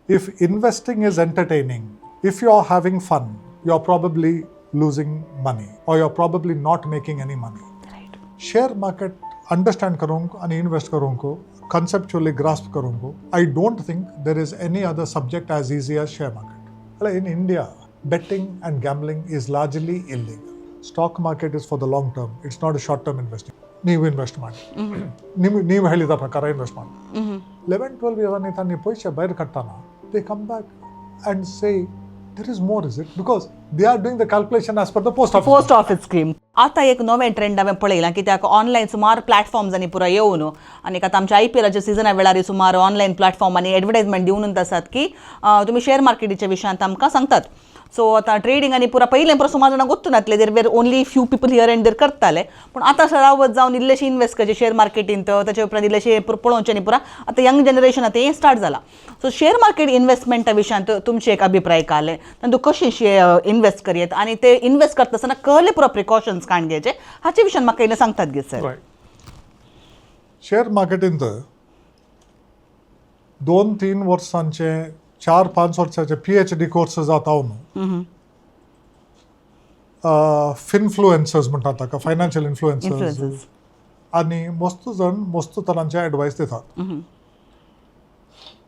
If investing is entertaining, if you are having fun, you are probably losing money or you are probably not making any money. Right. Share market understand करूँगा and invest करूँगा, conceptually grasp करूँगा. I don't think there is any other subject as easy as share market. In India, betting and gambling is largely illegal. Stock market is for the long term. It's not a short term investing. ನೀವು invest ಮಾಡಿ, ನೀವು ಹೇಳಿದ ಪ್ರಕಾರ invest ಮಾಡಿ. 11-12 years ನೀವು ಪೈಸೆ ಬೈರ್ ಕಟ್ಟಾನ, they come back and say there is more, is it? Because they are doing the calculation as per the post office scheme. आता एक नवे ट्रेंड हांवें पळयलां, कित्याक ऑनलायन सुमार प्लॅटफॉर्म्स आनी पुरो येवन आनी आतां आमच्या IPLच्या सिजना वेळार सुमार ऑनलायन प्लॅटफॉर्मांनी एडवर्टायजमेंट दिवनूच आसात की तुमी शेअर मार्केटीच्या विशयांत आमकां सांगतात. सो आतां ट्रेडींग आनी पुरा पयलें पुरो सुमार जाणांक गोत्तू नासलें, there were only few people here and there करताले. पूण आतां सरावत जावन इल्लेशें इन्वेस्ट करचें शेअर मार्केटींत, ताचे उपरांत इल्लेशें पळोवचें न्ही पुरा. आतां यंग जनरेशन आतां हें स्टार्ट जालां. सो शेअर मार्केट इन्वेस्टमेंटा विशयांत तुमचे एक अभिप्राय काले, तातूंत कशें इन्वेस्ट करयेत आनी ते इन्वेस्ट करता आसतना कसले पुरो प्रिकॉशन्स काण घेवचे हाचे विशयान म्हाका इल्लें सांगतात गे सर. शेअर मार्केटींत 2-3 वर्सांचे 4-5 वर्साचे PhD कोर्स जाता न्हू. फिनफ्लुएन्सर्स म्हणटात ताका, फायनान्शियल इन्फ्लुएन्सर्स, आनी मस्त जण मस्त तरांचे एडवायस दितात.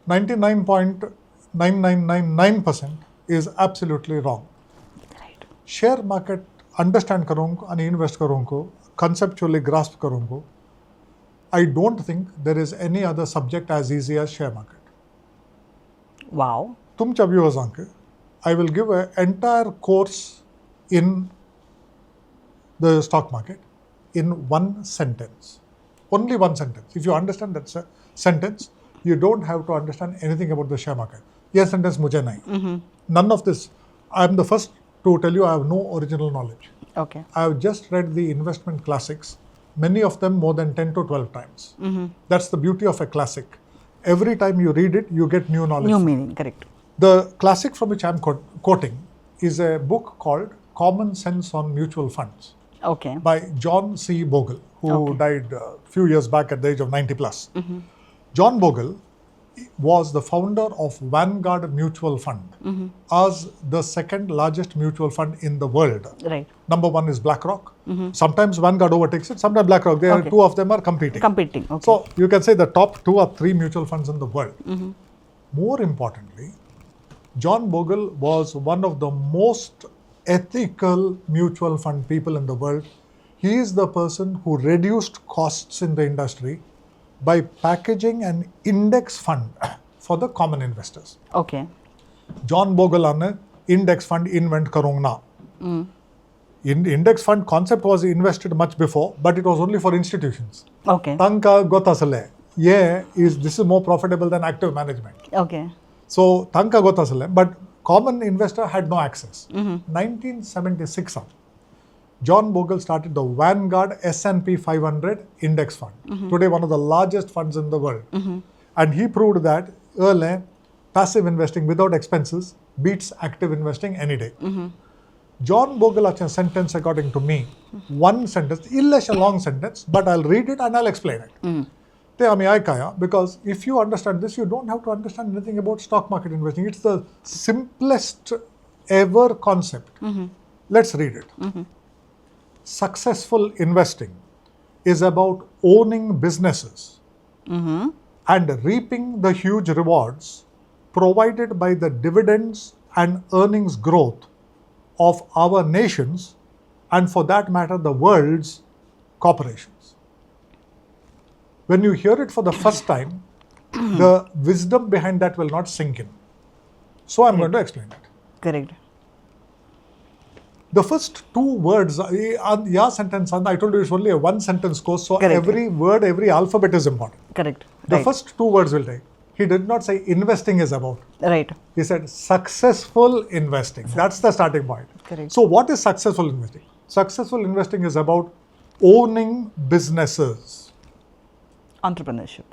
99.9999% is absolutely wrong. Share market understand करूंक आनी इन्वेस्ट करूंक, कन्सेप्च्युअली ग्रास्प करूंक, I don't think there is any other subject as easy as share market. Wow. तुमच्या व्ह्यूअर्सांक I will give an entire course in the stock market in one sentence. Only one sentence. If you understand that sentence, you don't have to understand anything about the share market. Yes, sentence मुझे नहीं. None of this. I am the first to tell you I have no original knowledge. Okay. I have just read the investment classics, many of them more than 10 to 12 times. That's the beauty of a classic. Every time you read it, you get new knowledge. New meaning, correct. The classic from which I am quoting is a book called Common Sense on Mutual Funds. Okay. By John C. Bogle, who died a few years back at the age of 90 plus. John Bogle was the founder of Vanguard Mutual Fund as the second largest mutual fund in the world. Right. Number one is BlackRock. Sometimes Vanguard overtakes it, sometimes BlackRock. Two of them are competing. Okay. So you can say the top 2 or 3 mutual funds in the world. More importantly, John Bogle was one of the most ethical mutual fund people in the world. He is the person who reduced costs in the industry by packaging an index fund for the common investors. Okay. John Bogle ने index fund invent karungna. Index fund concept was invested much before, but it was only for institutions. Okay. Tanka gotasale. This is more profitable than active management. Okay. So tanka gotasale, but common investor had no access. 1976, John Bogle started the Vanguard S&P 500 index fund. Today, one of the largest funds in the world. And he proved that early passive investing without expenses beats active investing any day. John Bogle, a sentence according to me, one sentence, a long sentence, but I'll read it and I'll explain it. Because if you understand this, you don't have to understand anything about stock market investing. It's the simplest ever concept. Let's read it. Successful investing is about owning businesses and reaping the huge rewards provided by the dividends and earnings growth of our nations, and for that matter, the world's corporations. When you hear it for the first time, the wisdom behind that will not sink in. So I'm going to explain it. Correct. The first 2 words, sentence, I told you it's only a one sentence course, so correct. Every word, every alphabet is important. Correct. The first 2 words will take. He did not say investing is about. Right. He said successful investing. That's the starting point. Correct. So what is successful investing? Successful investing is about owning businesses. Entrepreneurship.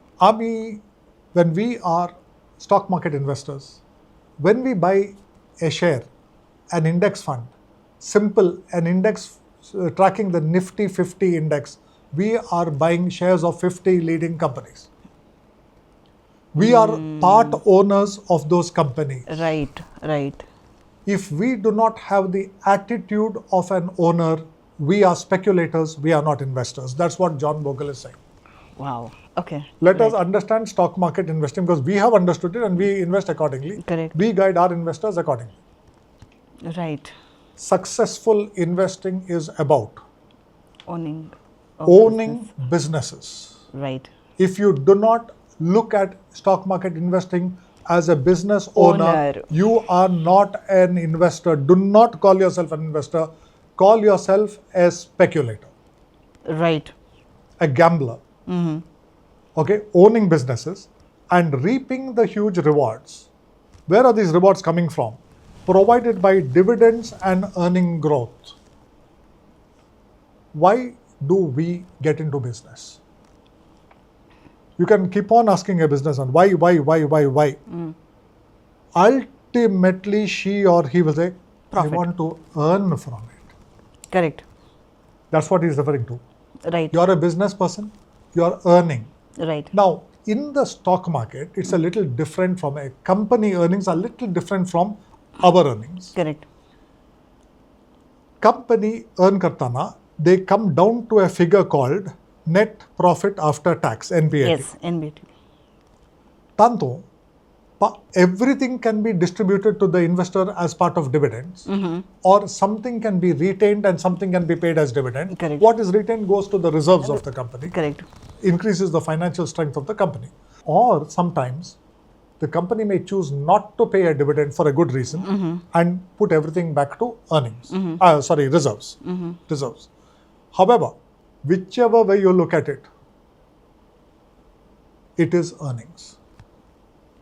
When we are stock market investors, when we buy a share, an index fund, simple, an index tracking the Nifty 50 index, we are buying shares of 50 leading companies. We are part owners of those companies. Right, right. If we do not have the attitude of an owner, we are speculators, we are not investors. That's what John Bogle is saying. Wow. Okay. Let us understand stock market investing because we have understood it and we invest accordingly. Correct. We guide our investors accordingly. Right. Successful investing is about Owning. businesses. Right. If you do not look at stock market investing as a business owner, you are not an investor. Do not call yourself an investor. Call yourself a speculator, Right. a gambler. Okay, owning businesses and reaping the huge rewards. Where are these rewards coming from? Provided by dividends and earning growth. Why do we get into business? You can keep on asking a businessman, why? Ultimately, she or he will say, Profit. I want to earn from it. Correct. That's what he's referring to. Right. You're a business person, you're earning. Right. Now, in the stock market, it's a little different from a company earnings, a little different from our earnings. Correct. Company earn kartana, they come down to a figure called net profit after tax, NPAT. Yes, NBT. Tanto, everything can be distributed to the investor as part of dividends, or something can be retained and something can be paid as dividend. Correct. What is retained goes to the reserves of the company. Correct. Increases the financial strength of the company. Or sometimes the company may choose not to pay a dividend for a good reason and put everything back to earnings. Reserves. Reserves. However, whichever way you look at it, it is earnings.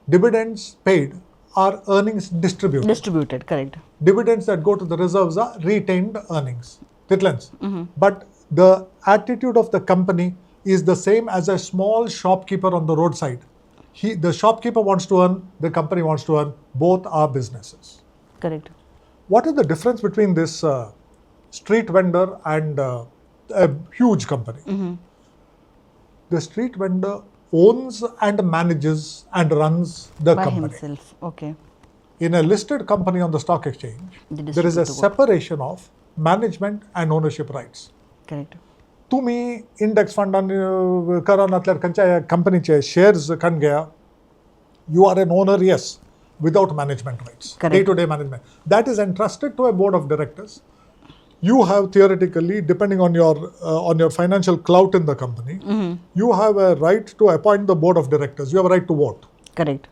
Dividends paid are earnings distributed. Distributed, correct. Dividends that go to the reserves are retained earnings. But the attitude of the company is the same as a small shopkeeper on the roadside. The shopkeeper wants to earn, the company wants to earn, both are businesses. Correct. What is the difference between this street vendor and a huge company? The street vendor owns and manages and runs the By company. himself. Okay. In a listed company on the stock exchange, there is a separation of management and ownership rights. Correct. तुम्ही index फंडान करानातल्या खंयच्या कंपनीचे shares खण घेया, you are an owner, yes, without management rights, day-to-day management. That is entrusted to a board of directors. You have theoretically, depending on your financial clout in the company, you have a right to appoint the board of directors. You have a right to vote. Correct.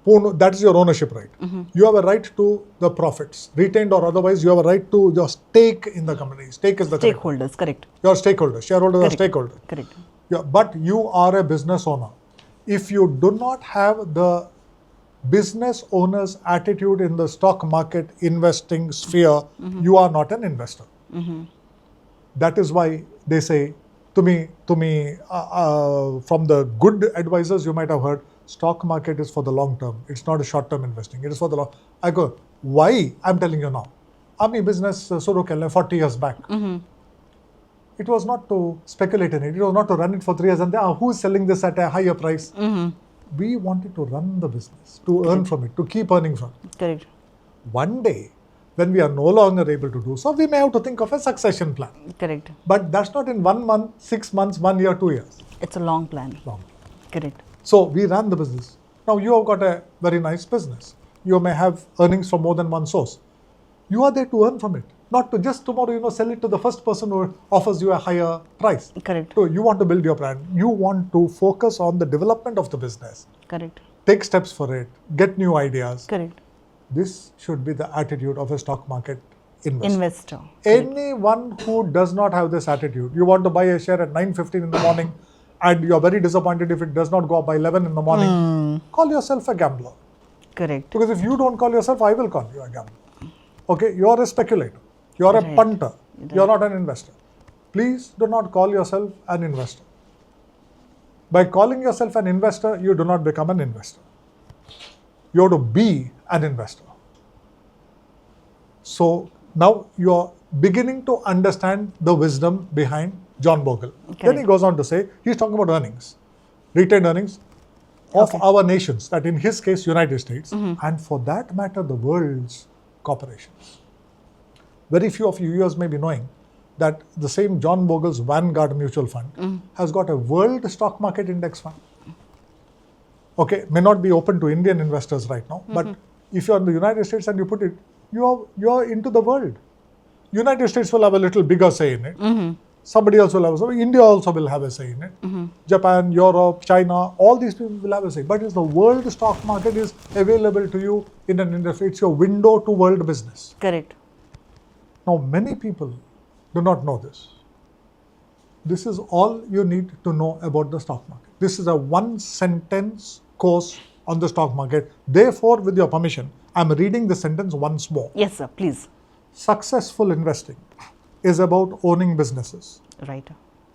That is your ownership right. You have a right to the profits, retained or otherwise. You have a right to your stake in the company. Stake is the Stakeholders, correct. Your stakeholders, shareholders are stakeholders. Correct. Yeah, but you are a business owner. If you do not have the business owner's attitude in the stock market investing sphere, you are not an investor. That is why they say to me, from the good advisors you might have heard, stock market is for the long term. It's not a short term investing. It is for the long. I go, why? I'm telling you now. Ami business suru kelle 40 years back. It was not to speculate in it. It was not to run it for 3 years and then who's selling this at a higher price. We wanted to run the business, to earn from it, to keep earning from it. Correct. One day, when we are no longer able to do so, we may have to think of a succession plan. Correct. But that's not in 1 month, 6 months, 1 year, 2 years. It's a long plan. Long. Correct. So we ran the business. Now you have got a very nice business. You may have earnings from more than one source. You are there to earn from it, not to just tomorrow, sell it to the first person who offers you a higher price. Correct. So you want to build your brand. You want to focus on the development of the business. Correct. Take steps for it. Get new ideas. Correct. This should be the attitude of a stock market investor. Correct. Anyone who does not have this attitude, you want to buy a share at 9:15 in the morning and you are very disappointed if it does not go up by 11 in the morning, call yourself a gambler. Correct. Because if you don't call yourself, I will call you a gambler. Okay, you are a speculator. You are a punter. You are not an investor. Please do not call yourself an investor. By calling yourself an investor, you do not become an investor. You have to be an investor. So now you are beginning to understand the wisdom behind John Bogle. Correct. Then he goes on to say, he's talking about earnings, retained earnings. of our nations, that in his case, United States, and for that matter, the world's corporations. Very few of you may be knowing that the same John Bogle's Vanguard mutual fund has got a world stock market index fund. Okay, may not be open to Indian investors right now, but if you're in the United States and you put it, you're into the world. United States will have a little bigger say in it. Somebody else will have a say. India also will have a say in it. Japan, Europe, China, all these people will have a say. But the world stock market is available to you in an industry. It's your window to world business. Correct. Now, many people do not know this. This is all you need to know about the stock market. This is a one-sentence course on the stock market. Therefore, with your permission, I'm reading the sentence once more. Yes, sir, please. Successful investing is about owning businesses Right.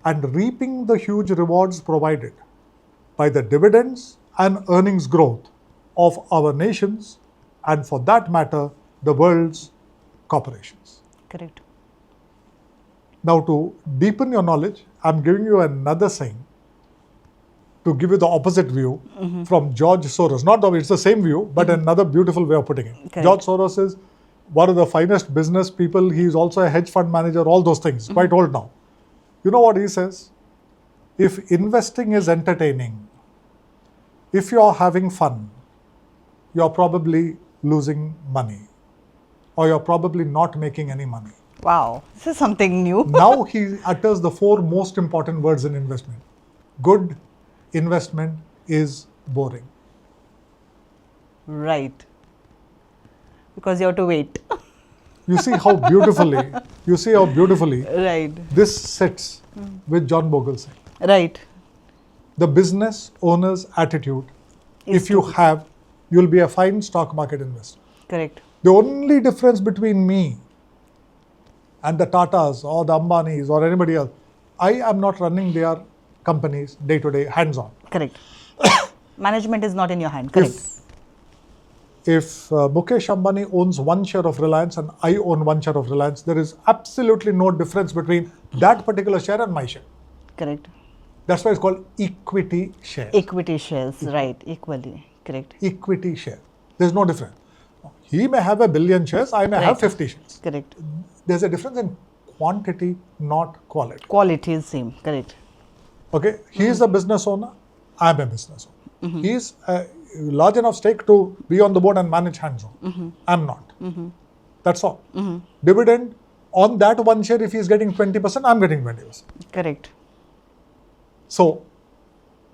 and reaping the huge rewards provided by the dividends and earnings growth of our nations and, for that matter, the world's corporations. Correct. Now, to deepen your knowledge, I'm giving you another saying to give you the opposite view from George Soros. Not that it's the same view, but another beautiful way of putting it. Correct. George Soros is one of the finest business people. He's also a hedge fund manager, all those things. Quite old now. You know what he says? If investing is entertaining, if you're having fun, you're probably losing money, or you're probably not making any money. Wow, this is something new. Now he utters the four most important words in investment. Good investment is boring. Right. Because you have to wait. You see how beautifully Right. this sits with John Bogle saying. Right. The business owner's attitude, Is if you have, you'll be a fine stock market investor. Correct. The only difference between me and the Tatas or the Ambanis or anybody else, I am not running their companies day to day, hands on. Correct. Management is not in your hand. Correct. If Mukesh Ambani owns one share of Reliance and I own one share of Reliance, there is absolutely no difference between that particular share and my share. Correct. That's why it's called equity share. Equity shares, right, equally. Correct. Equity share. There's no difference. He may have 1 billion shares, I may have 50 shares. Correct. There's a difference in quantity, not quality. Quality is same. Correct. Okay, he is a business owner, I'm a business owner. He is a large enough stake to be on the board and manage hands-on. I'm not. That's all. Dividend on that one share, if he's getting 20%, I'm getting 20%. Correct. So,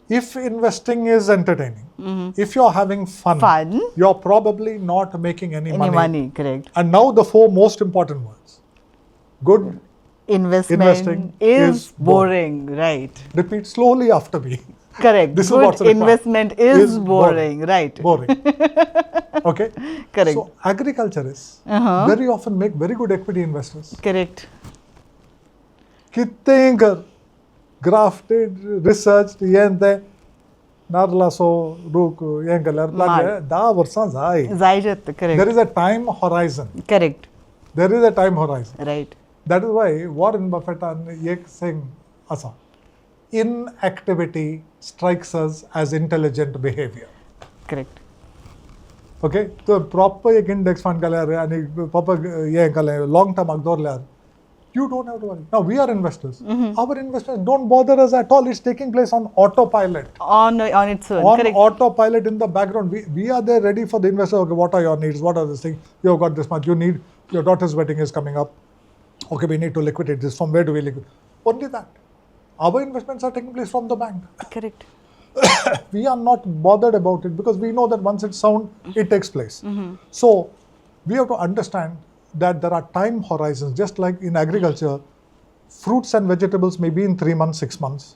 if investing is entertaining, if you're having fun, you're probably not making any money. Correct. And now the four most important words. Good Investing is boring. Right. Repeat slowly after me. Correct. This is Good what's required. investment is boring. Right. Boring. Okay. Correct. So agriculturists very often make very good equity investors. Correct. Kittengar, grafted, researched, yente, narlaso, ruku, yengalar, da varsan zai. Zayjat. Correct. There is a time horizon. Correct. There is a time horizon. Right. That is why Warren Buffett and Yek saying asa. Inactivity strikes us as intelligent behavior. Correct. Okay, so proper index fund and proper long term agdor you don't have to worry. Now we are investors. Our investors don't bother us at all. It's taking place on autopilot. On its own. On Correct. autopilot in the background. We are there ready for the investor. Okay, what are your needs? What are these things? You've got this much. You need, your daughter's wedding is coming up. Okay, we need to liquidate this. From where do we liquidate? Only that. Our investments are taking place from the bank. Correct. We are not bothered about it because we know that once it's sound, it takes place. So, we have to understand that there are time horizons. Just like in agriculture, fruits and vegetables may be in 3 months, 6 months.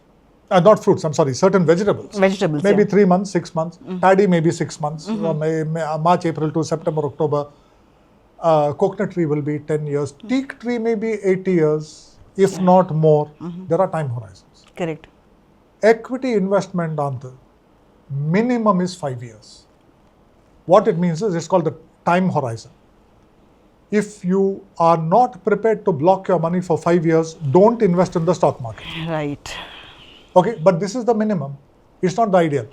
Not fruits, I'm sorry, certain vegetables. Vegetables, Maybe yeah. 3 months, 6 months. Paddy maybe 6 months. March, April to September, October. Coconut tree will be 10 years. Teak tree may be 80 years, if not more. There are time horizons. Correct. Equity investment, minimum is 5 years. What it means is, it's called the time horizon. If you are not prepared to block your money for 5 years, don't invest in the stock market. Right. Okay, but this is the minimum. It's not the ideal.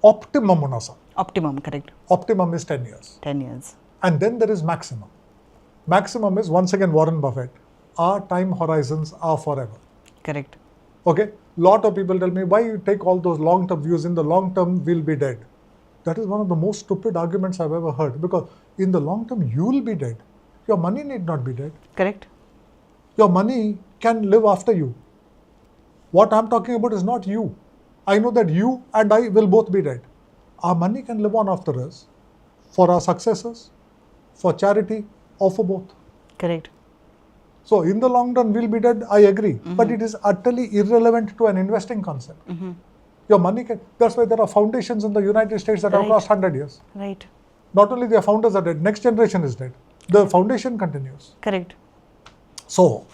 optimum unasa. Optimum, correct. Optimum is 10 years. 10 years. And then there is maximum. Maximum is, once again, Warren Buffett. Our time horizons are forever. Correct. Okay? Lot of people tell me, why you take all those long-term views? In the long term, we'll be dead. That is one of the most stupid arguments I've ever heard. Because in the long term, you will be dead. Your money need not be dead. Correct. Your money can live after you. What I'm talking about is not you. I know that you and I will both be dead. Our money can live on after us, for our successors, for charity, or for both. Correct. So in the long run, we'll be dead, I agree. But it is utterly irrelevant to an investing concept. Your money can, that's why there are foundations in the United States that have Right. lost 100 years. Right. Not only their founders are dead, next generation is dead. The foundation continues. Correct. So,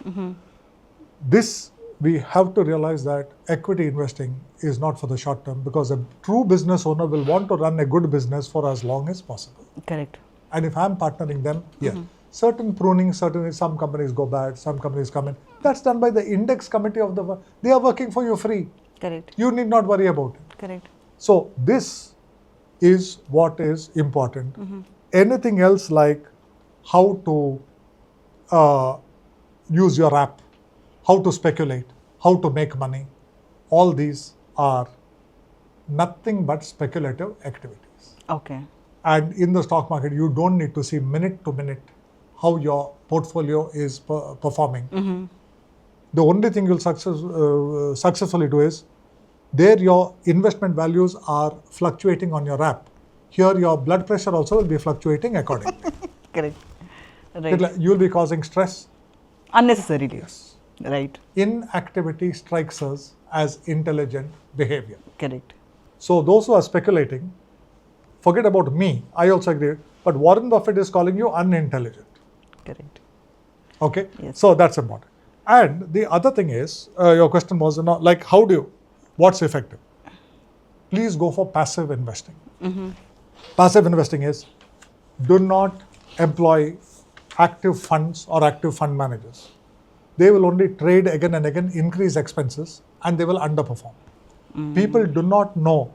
this, we have to realize that equity investing is not for the short term, because a true business owner will want to run a good business for as long as possible. Correct. And if I'm partnering them, certain pruning, certainly some companies go bad, some companies come in. That's done by the index committee of the, they are working for you free. Correct. You need not worry about it. Correct. So this is what is important. Anything else like how to use your app, how to speculate, how to make money, all these are nothing but speculative activities. Okay. And in the stock market, you don't need to see minute to minute how your portfolio is performing. The only thing you'll successfully do is, there your investment values are fluctuating on your app. Here your blood pressure also will be fluctuating accordingly. Correct. Right. You'll be causing stress. Unnecessarily. Yes. Right. Inactivity strikes us as intelligent behavior. Correct. So those who are speculating, forget about me, I also agree, but Warren Buffett is calling you unintelligent. Correct. Okay? Yes. So that's important. And the other thing is, your question was, like, how do you, what's effective? Please go for passive investing. Passive investing is, do not employ active funds or active fund managers. They will only trade again and again, increase expenses, and they will underperform. People do not know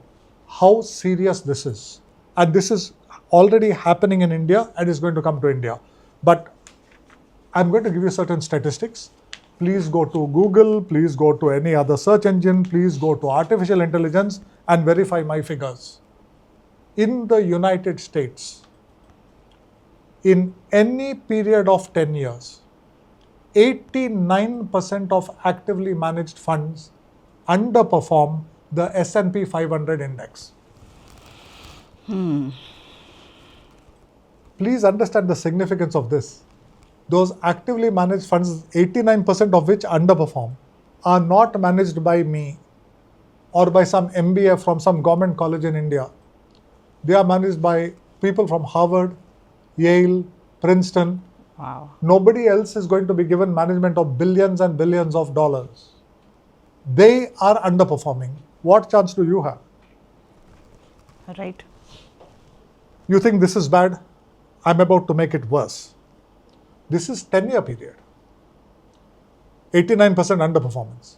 how serious this is. And this is already happening in India and is going to come to India. But I'm going to give you certain statistics. Please go to Google, please go to any other search engine, please go to artificial intelligence and verify my figures. In the United States, in any period of 10 years, 89% of actively managed funds underperform the S&P 500 index. Please understand the significance of this. Those actively managed funds, 89% of which underperform, are not managed by me or by some MBA from some government college in India. They are managed by people from Harvard, Yale, Princeton. Wow. Nobody else is going to be given management of billions and billions of dollars. They are underperforming. What chance do you have? Right. You think this is bad? I'm about to make it worse. This is 10-year period. 89% underperformance.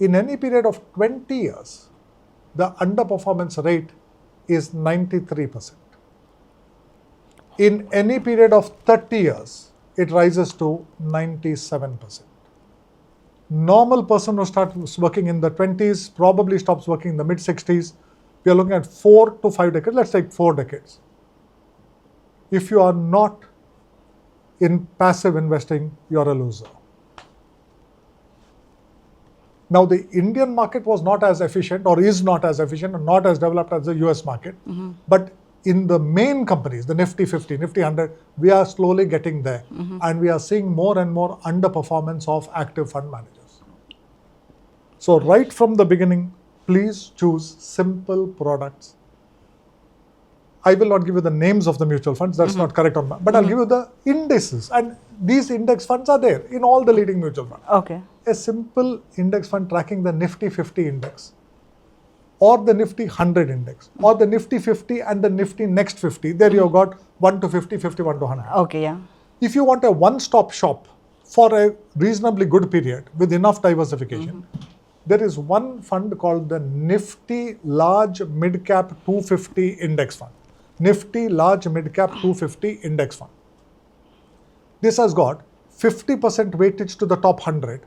In any period of 20 years, the underperformance rate is 93%. In any period of 30 years, it rises to 97%. Normal person who starts working in the 20s probably stops working in the mid-60s. We are looking at 4 to 5 decades. Let's take 4 decades. If you are not in passive investing, you are a loser. Now, the Indian market was not as efficient, or is not as efficient, or not as developed as the US market. But in the main companies, the Nifty 50, Nifty 100, we are slowly getting there. And we are seeing more and more underperformance of active fund managers. So right from the beginning, please choose simple products. I will not give you the names of the mutual funds, that's not correct on my, but I'll give you the indices. And these index funds are there in all the leading mutual funds. Okay. A simple index fund tracking the Nifty 50 index, or the Nifty 100 index, or the Nifty 50 and the Nifty next 50. There you have got 1 to 50, 51 to 100. Okay, yeah. If you want a one-stop shop for a reasonably good period with enough diversification, there is one fund called the Nifty Large Mid Cap 250 Index Fund. Nifty Large Mid Cap 250 Index Fund. This has got 50% weightage to the top 100,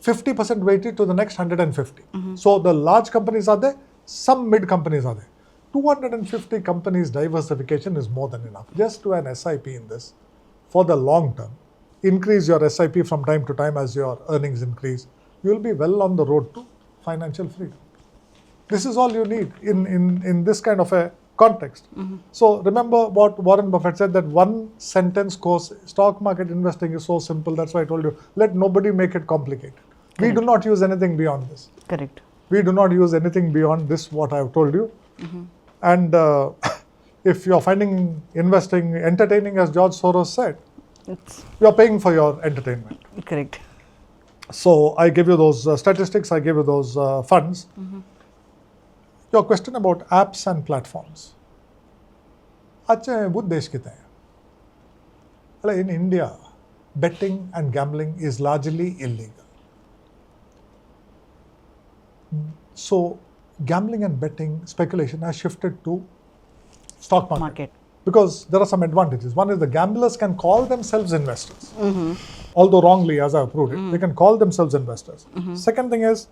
50% weightage to the next 150. So the large companies are there, some mid companies are there. 250 companies diversification is more than enough. Just do an SIP in this for the long term. Increase your SIP from time to time as your earnings increase. You will be well on the road to financial freedom. This is all you need in this kind of a context. So remember what Warren Buffett said, that one sentence course, stock market investing is so simple. That's why I told you, let nobody make it complicated. Correct. We do not use anything beyond this. Correct. We do not use anything beyond this, what I have told you. And if you're finding investing entertaining, as George Soros said, you're paying for your entertainment. Correct. So I give you those statistics, I give you those funds. Your question about apps and platforms. In India, betting and gambling is largely illegal. So gambling and betting speculation has shifted to stock market. Because there are some advantages. One is the gamblers can call themselves investors. Although wrongly, as I have proved it, they can call themselves investors. Second thing is,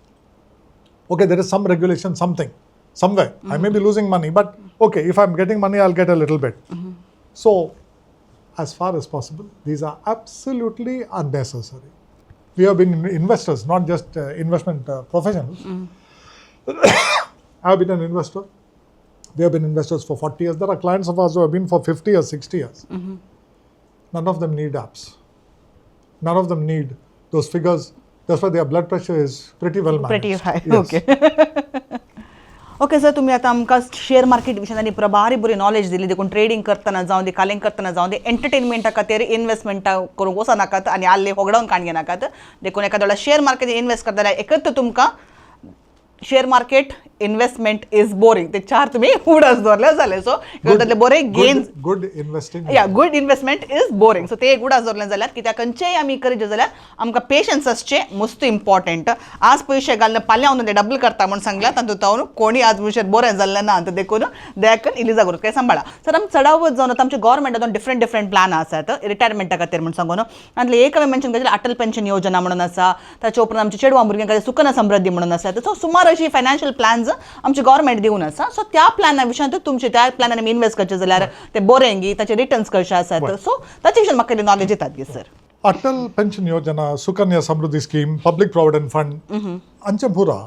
okay, there is some regulation, something, somewhere. I may be losing money, but okay, if I'm getting money, I'll get a little bit. So, as far as possible, these are absolutely unnecessary. We have been investors, not just investment professionals. I have been an investor. We have been investors for 40 years. There are clients of ours who have been for 50 years, 60 years. None of them need apps. None of them need those figures. That's why their blood pressure is pretty well managed. Pretty high. Yes. Okay. Okay sir, तुम्ही आता आमकां share market विशयान पुरा बारी बरी knowledge दिली. देखून trading करतना जावं दे, कालिंग करतना जावं दे, एंटरटेनमेंटा खातीर इन्वेस्टमेंटा करूंक वचनाकात आनी आल्ले होगडावन काण घेनाकात. देखून एखाद्या वेळा शेअर मार्केट इन्वेस्ट करता जाल्यार एकच तुमकां share market investment is boring. ते चार तुम्ही उडस दवरले जाले. सो तातले बरे gains, good investing, good investment is boring. So ते एक उडास दवरले जाल्यार कित्याक खंयचेय आमी करीत जाल्यार आमकां पेशन्स आसचे मस्त इम्पॉर्टंट. आज पयशे घालून फाल्यां हांव ते डबल करता म्हणून सांगला, तातूंत हांव कोणी आज विशय बरें जाल्लें ना. आनी देखून दयाकन इलिजा करूं काय सांबाळा. सर, आमी चडाव जावन आतां आमच्या गव्हर्मेंटान डिफरंट प्लान आसात रिटायरमेंटा खातीर म्हणून सांगून. आनी एक हांवें मेन्शन केलें अटल पेन्शन योजना म्हणून आसा. ताचे उपरांत आमच्या चेडवां भुरग्यां खातीर सुकन्या समृद्धी म्हणून आसा. सो सुमार अशी फायनान्शियल प्लॅन्स आमचे गव्हर्मेंट दिवन आसा. सो त्या प्लॅना विशयान तुमचे त्या प्लॅनान आमी इन्वेस्ट करचे जाल्यार ते बोरेंगी ताचे रिटर्न्स कशे आसात. सो ताचे विशयान म्हाका नॉलेज येतात गे सर. अटल पेन्शन योजना, Sukanya Samriddhi scheme, public provident fund, अंचे पुरा,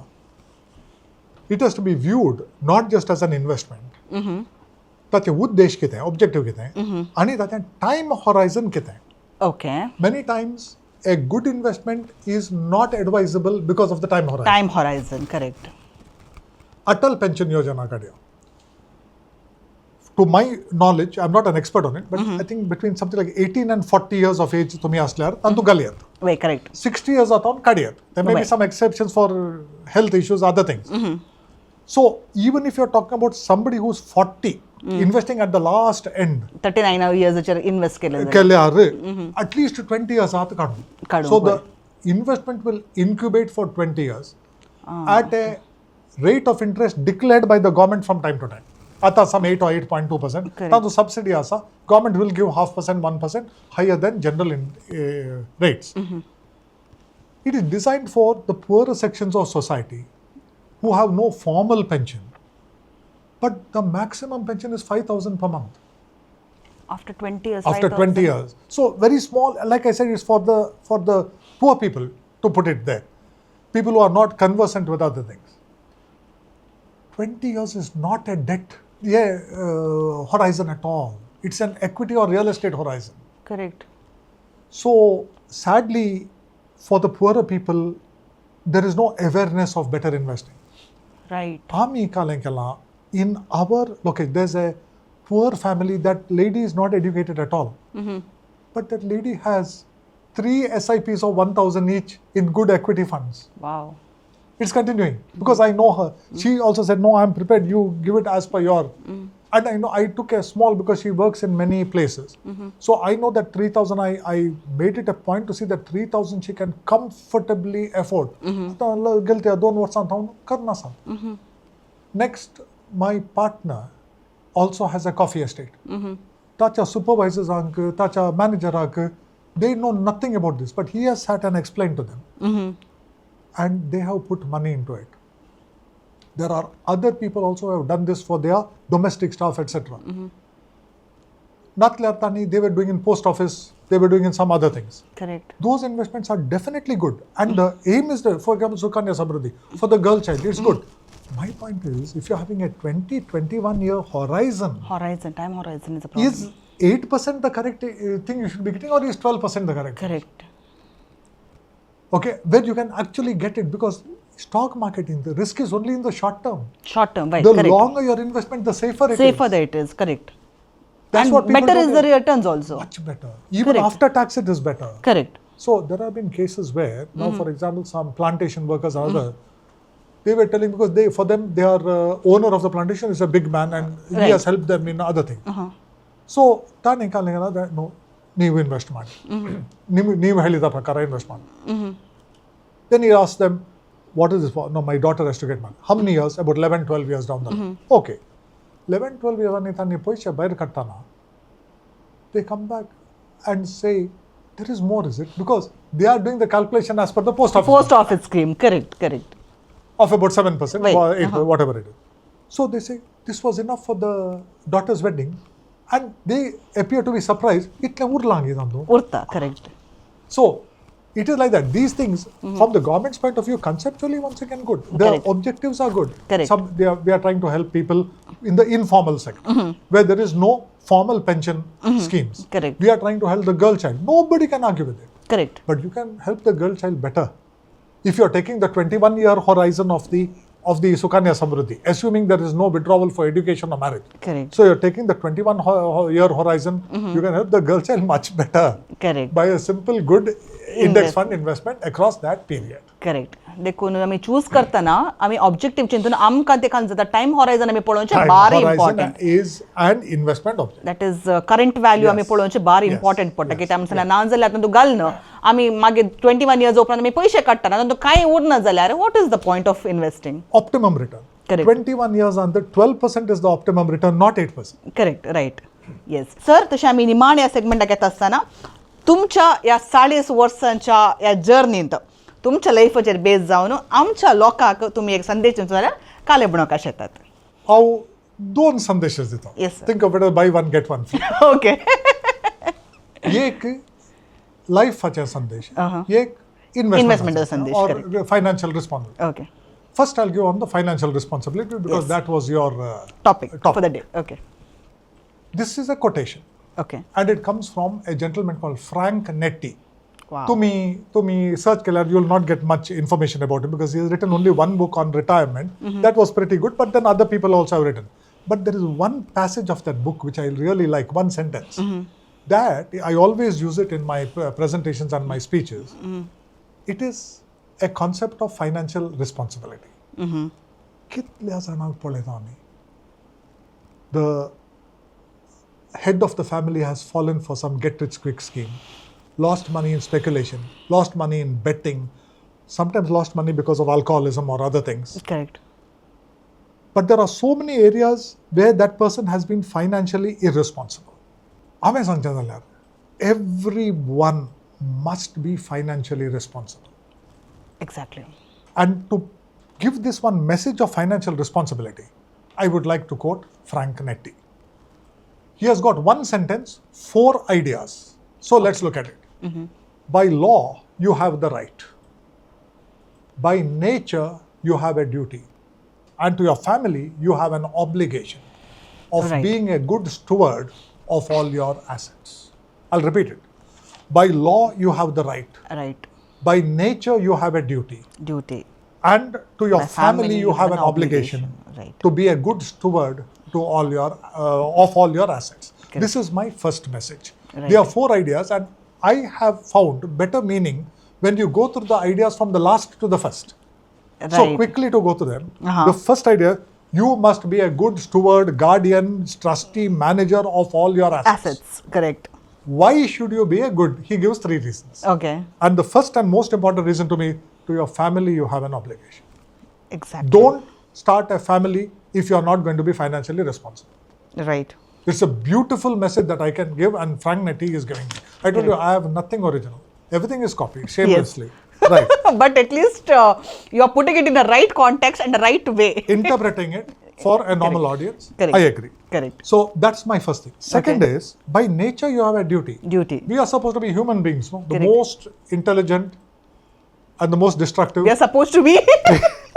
it has to be viewed not just as an investment. ताचे उद्देश कितें, ऑब्जेक्टिव कितें, आनी ताचे टायम हॉरायझन कितें. Okay. Many times a good investment is not advisable because of the time horizon. Time horizon, correct. Atal Pension Yojana kadya. To my knowledge, I'm not an expert on it, but I think between something like 18 and 40 years of age to me aslar tantu galiyat. Wait, correct. 60 years aton kadiyat. There may be some exceptions for health issues, other things. So even if you're talking about somebody who's 40, investing at the last end, 39 years invest केले at least 20 years aata kadu. So the investment will incubate for 20 years at a rate of interest declared by the government from time to time. Ata some 8 or 8.2%. Tantu subsidy asa, government will give 0.5%, 1% higher than general rates. It is designed for the poorer sections of society who have no formal pension. But the maximum pension is 5,000 per month. After 20 years. After 20 years. So very small, like I said, it's for the poor people, to put it there. People who are not conversant with other things. 20 years is not a debt horizon at all. It's an equity or real estate horizon. Correct. So sadly, for the poorer people, there is no awareness of better investing. Right. In our location, there's a poor family. That lady is not educated at all. But that lady has 3 SIPs of 1,000 each in good equity funds. Wow. It's continuing because I know her. She also said, no, I'm prepared. You give it as per your. And I know I took a small because she works in many places. So I know that 3,000, I made it a point to see that 3,000 she can comfortably afford. Next, my partner also has a coffee estate. Tacha supervisors, Tacha manager, they know nothing about this, but he has sat and explained to them. And they have put money into it. There are other people also who have done this for their domestic staff, etc. Natlartani, they were doing in post office, they were doing in some other things. Correct. Those investments are definitely good. And the aim is, for example, Sukanya Samruddhi, for the girl child, it's good. My point is, if you're having a 21 year horizon, Time horizon is a problem. is 8% the correct thing you should be getting, or is 12% the correct? Correct. Okay, where you can actually get it, because stock marketing, the risk is only in the short term. Short term, right? The Correct. longer your investment, the safer it is. Safer that it is, correct. That's and what people better is don't the returns also. Much better. Even Correct. after tax, it is better. Correct. So there have been cases where, now for example, some plantation workers or other, they were telling, because for them, their owner of the plantation is a big man and he has helped them in other things. So, no, ನೀವು invest ಮಾಡಿ ನೀವು ಹೇಳಿದ ಪ್ರಕಾರ invest ಮಾಡಿ. Then he asked them, what is this for? No, my daughter has to get money. How many years? About 11, 12 years down the line. Okay. 11, 12 years ani tani poisha bayar kattana. They come back and say, there is more, is it? Because they are doing the calculation as per the post office. Post office scheme, correct. Of about 7%, Right. or 8%, whatever it is. So they say, this was enough for the daughter's wedding. And they appear to be surprised. Itle urlang idandu. Urta, correct. So, it is like that. These things, from the government's point of view, conceptually, once again, good. The Correct. objectives are good. Correct. We are trying to help people in the informal sector, where there is no formal pension schemes. Correct. We are trying to help the girl child. Nobody can argue with it. Correct. But you can help the girl child better if you are taking the 21-year horizon of the Sukanya Samruddhi, assuming there is no withdrawal for education or marriage. Correct. So you're taking the 21-year horizon, you can help the girl child much better Correct. by a simple, good index fund investment across that period. Correct. देखून आम्ही choose करताना आम्ही objective चिंतून आमकां ते खांचा time horizon आम्ही पळोवचे बारी important is an investment object. That is current value आम्ही पळोवचे बारी इम्पॉर्टंट पडटा की आमचं ना जाल्यार आतां तूं घालना आम्ही मागीर 21 years उपरांत आमी पयशे काडटाना आतां कांय उरना जाल्यार what is the point of investing Optimum return. Correct. 21 years under 12% is the optimum return, not 8%. Correct right yes sir तशें आमी निमाण ह्या सेगमेंटाक येता आसतना तुमच्या ह्या 40 वर्सांच्या ह्या जर्नींत तुमच्या लायफाचेर बेस जावन आमच्या लोकांक तुमी एक संदेश दिवचो जाल्यार काले बनोवपाक येतात हांव दोन संदेश दिता. Yes, sir. Think of it as buy one get one free. Okay एक लायफाचे संदेश, एक Investment इन्वेस्टमेंट संदेश, or financial responsibility. Okay First, I'll give on the financial responsibility because Yes. that was your topic for the day okay This is a quotation, okay and it comes from a gentleman called Frank Netti. वाव तुम्ही search keller, you will not get much information about him because he has written only one book on retirement. That was pretty good, but then other people also have written. But there is one passage of that book which I really like, one sentence. That I always use it in my presentations and my speeches. It is a concept of financial responsibility. कितल्या जाणांक पळयता आमी, the head of the family has fallen for some get-rich-quick scheme, lost money in speculation, lost money in betting, sometimes lost money because of alcoholism or other things. Correct But there are so many areas where that person has been financially irresponsible. हांवें सांगचें जाल्यार everyone must be financially responsible. Exactly And to give this one message of financial responsibility, I would like to quote Frank Netti. He has got one sentence, 4 ideas. So let's look at it. By law, you have the right. By nature, you have a duty. And to your family, you have an obligation of Right. being a good steward of all your assets. I'll repeat it. By law, you have the right. Right By nature, you have a duty. Duty And to your family, you have an obligation Right. to be a good steward to all your of all your assets. This is my first message. Right. There are 4 ideas, and I have found better meaning when you go through the ideas from the last to the first. So Right. quickly to go to them, Uh-huh. the first idea, you must be a good steward, guardian, trustee, manager of all your assets, correct. Why should you be a good? He gives 3 reasons. Okay, And the first and most important reason to me, to your family you have an obligation. exactly. Don't start a family if you are not going to be financially responsible. Right. It's a beautiful message that I can give, and Frank Netty is giving me. I told you, I have nothing original. Everything is copied, shamelessly. Right. But at least you are putting it in the right context and the right way. Interpreting it for a normal audience. Correct. I agree. Correct. So that's my first thing. Second is, by nature you have a duty. Duty. We are supposed to be human beings, no? The Correct. most intelligent and the most destructive We are supposed to be.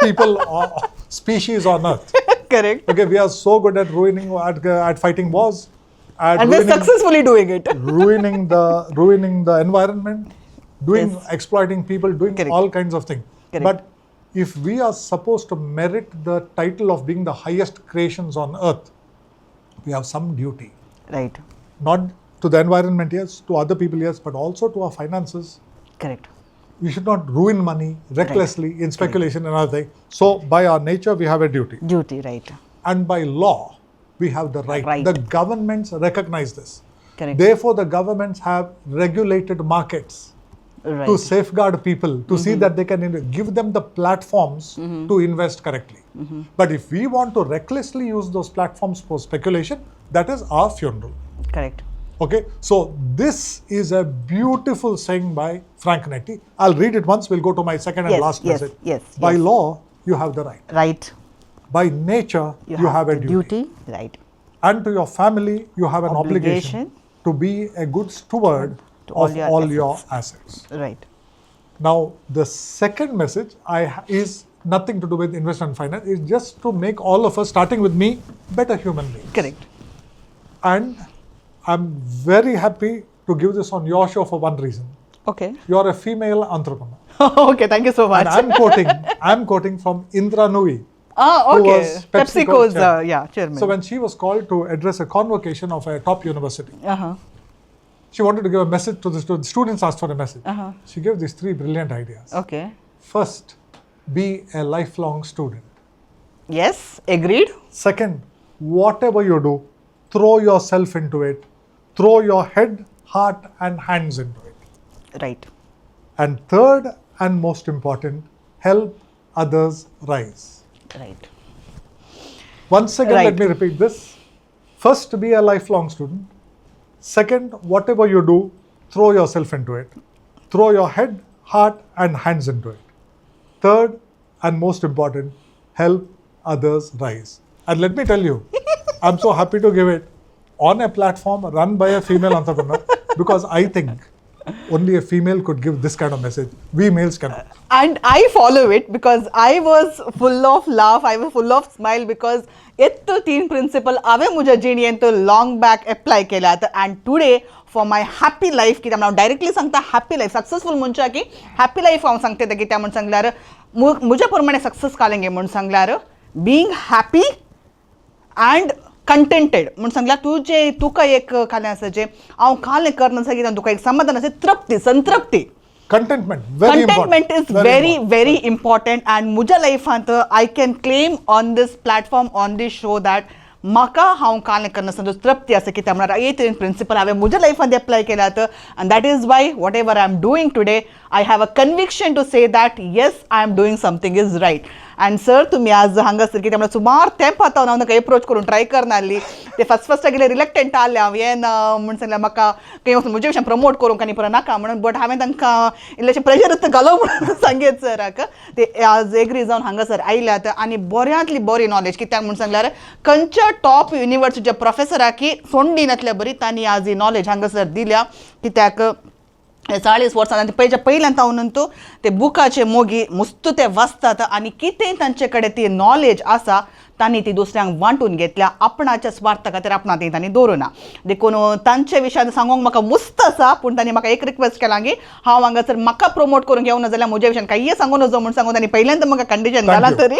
people or species on earth. Correct. Okay, we are so good at at fighting wars, at And we're successfully doing it. ruining the environment, exploiting people, doing Correct. all kinds of things. Correct. But if we are supposed to merit the title of being the highest creations on earth, we have some duty. Right. Not to the environment, yes, to other people, yes, but also to our finances. Correct. We should not ruin money recklessly in speculation and other things. So by our nature, we have a duty. Duty, right. And by law, we have the right. Right. The governments recognize this. Correct. Therefore, the governments have regulated markets Right. to safeguard people, to see that they can give them the platforms to invest correctly. But if we want to recklessly use those platforms for speculation, that is our funeral. Correct. Okay, so this is a beautiful saying by Frank Netty. I'll read it once, we'll go to my second and Yes, last yes, message. yes, By yes. law, you have the right. Right. By nature, you have a the duty. Right. And to your family, you have an obligation to be a good steward To all of your all assets. your assets. Right. Now, the second message is nothing to do with investment and finance. It's just to make all of us, starting with me, better human beings. Correct. And I'm very happy to give this on your show for one reason. Okay. You're a female entrepreneur. Okay, thank you so much. And I'm quoting from Indra Nui. Okay. was PepsiCo's PepsiCo's chairman. So when she was called to address a convocation of a top university, Uh-huh. she wanted to give a message to the students. Students asked for a message. Uh-huh. She gave these 3 brilliant ideas. Okay. First, be a lifelong student. Yes, agreed. Second, whatever you do, throw yourself into it. Throw your head, heart, and hands into it. Right. And third, and most important, help others rise. Right. Once again, Right. let me repeat this. First, be a lifelong student. Second, whatever you do, throw yourself into it. Throw your head, heart, and hands into it. Third, and most important, help others rise. And let me tell you, I'm so happy to give it on a platform run by a female entrepreneur, because I think only a female could give this kind of message. We males cannot. And I follow it because I was full of laugh, I was full of smile because it 3 principle ave मुझे जीणी तो long back apply केला था. And today for my happy life की त्यामुळे directly सांगता happy life successful म्हणच्या की happy life हांव सांगते की त्या म्हणून सांगल्यार मुझ्या प्रमाणे सक्सेस कालेंगे म्हणून सांगल्यार being happy and कंटेंटेड म्हणून सांगल्यार तुका एक खालें आसा जे हांव खालें करना सांगितल्यार तुका एक समाधान आसा तृप्ती संतृप्ती Contentment, very contentment important. is very important and मुझ्या लायफांत I can claim on this platform on this show that म्हाका हांव कालें करना सांगता तृप्ती आसा कित्याक म्हळ्यार हे 3 प्रिंसिपल हांवें म्हज्या लायफांत एप्लाय केल्यात and that is why whatever I am doing today I have a conviction to say that yes I am doing something is right. And sir तुम्ही आज हांगासर कित्याक म्हळ्यार सुमार तेंप आतां हांव ताका एप्रोच करून ट्राय करनासली ते फर्स्ट आगेले रिलक्टंट आहले हांव यें म्हणून सांगल्यार म्हाका खंय वचून म्हजे भशेन प्रमोट करूंक आनी पुरो नाका म्हणून बट हांवें तांकां इल्लेशें प्रेशर घालो म्हणून सांगीत सराक ते आज एग्री जावन हांगासर आयल्यात आनी बऱ्यांतली बरी नॉलेज कित्याक म्हणून सांगल्यार खंयच्या टॉप युनिवर्सिटीच्या प्रोफेसराकी सोंडी नातल्या बरी तांणी आज ही नॉलेज हांगासर दिल्या कित्याक 40 वर्सां पयल्यान हांव तूं ते बुकाचे मोगी मस्त ते वाचतात आनी कितेंय तांचे कडेन ती नॉलेज आसा तांणी ती दुसऱ्यांक वांटून घेतल्या आपणाच्या स्वार्था खातीर आपणा ती तांणी दवरुना देखून तांचे विशयान सांगूंक म्हाका मुस्त आसा पूण तांणी म्हाका एक रिक्वेस्ट केला की हांव हांगासर म्हाका प्रमोट करूंक येवना जाल्यार म्हज्या विशयान कांय सांगूं नजो म्हणून सांगून तांणी पहिल्यांदा म्हाका कंडिशन घाला तरी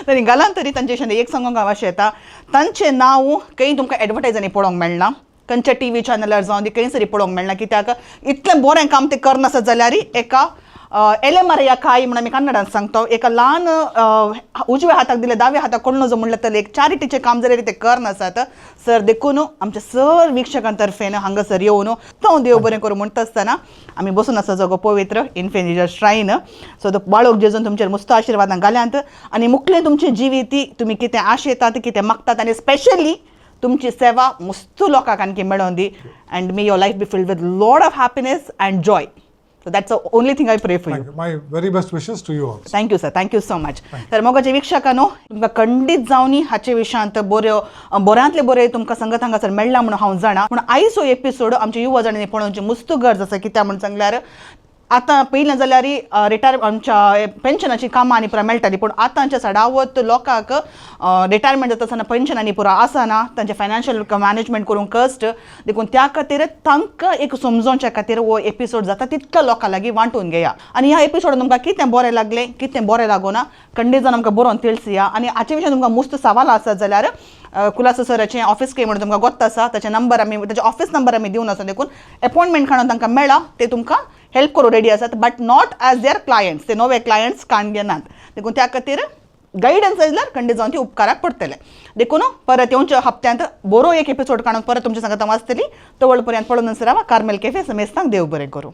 तांणी घालान तरी तांचे विशयान एक सांगूंक हांव अशें येता तांचें नांव खंय तुमकां एडवर्टायजांनी पळोवंक मेळना खंयच्या टीव्ही चॅनलार जावन ती खंयसरी पळोवंक मेळना कित्याक इतलें बरें काम ते करनासत जाल्यार एका एले मरया काई म्हणून आमी कन्नडान सांगतो एका ल्हान उजव्या हाताक दिले दाव्या हाताक कोण नजो म्हणलं तर एक चॅरिटीचे काम जर ते करन आसात सर देखून आमच्या सर वीक्षकांतर्फेन हांगासर येवन तो देव बरें करूं म्हणटा आसतना आमी बसून आसा जगो पवित्र इन्फेंट श्राइन सो तो बाळोक जेजून तुमचेर मस्त आशिर्वादां घाल्यांत आनी मुखलें तुमची जिविती तुमी कितें आशेतात कितें मागतात आनी स्पेशली तुमची सेवा मस्त लोकांक आणखी मेळोवन दी and may your life be filled with lot of happiness and joy so that's the only thing I pray for you my very best wishes to you also thank you sir thank you so much तर मोगाचे वीक्षकांनो तुमकां खंडीत जावनी हाचे विशयांत बऱ्यांतले बरे तुमकां संगत हांगासर मेळ्ळा म्हणून हांव जाणा पूण आयचो एपिसोड आमच्या युवा जाणांनी पळोवची मस्त गरज आसा कित्याक म्हणून सांगल्यार आतां पयलें जाल्यार रिटायर आमच्या पेन्शनाची कामां आनी पुरा मेळटाली पूण आतांच्या सडावत लोकांक रिटायरमेंट जाता आसतना पेन्शन आनी पुरा आसना तांचे फायनान्शियल मॅनेजमेंट करूंक कश्ट देखून त्या खातीर तांकां एक समजोवच्या खातीर हो एपिसोड जाता तितल्या लोकां लागीं वांटून घेया आनी ह्या एपिसोडान तुमकां कितें बरें लागलें कितें बरें लागोना खंडीत जावन आमकां बरोवन तिळसिया आनी हाचे विशयी तुमकां मस्त सवाल आसत जाल्यार कुलासो सराचें ऑफिस के म्हणून तुमकां गोत्त आसा ताचे नंबर आमी ताचे ऑफिस नंबर आमी दिवन आसा देखून अपॉयंटमेंट काडून तांकां मेळ्ळा ते तुमकां हेल्प करूं रेडी आसात but not as there clients ते नवे क्लायंट्स काण घेनात देखून त्या खातीर गायडन्स जाल्यार खंडीत जावन ती उपकाराक पडटले देखून परत येवच्या हप्त्यांत बरो एक एपिसोड काडून परत तुमच्या सांगता वाचतली तवळ पर्यंत पळोवन रावा कार्मेल कॅफे समेस्तांक देव बरें करूं.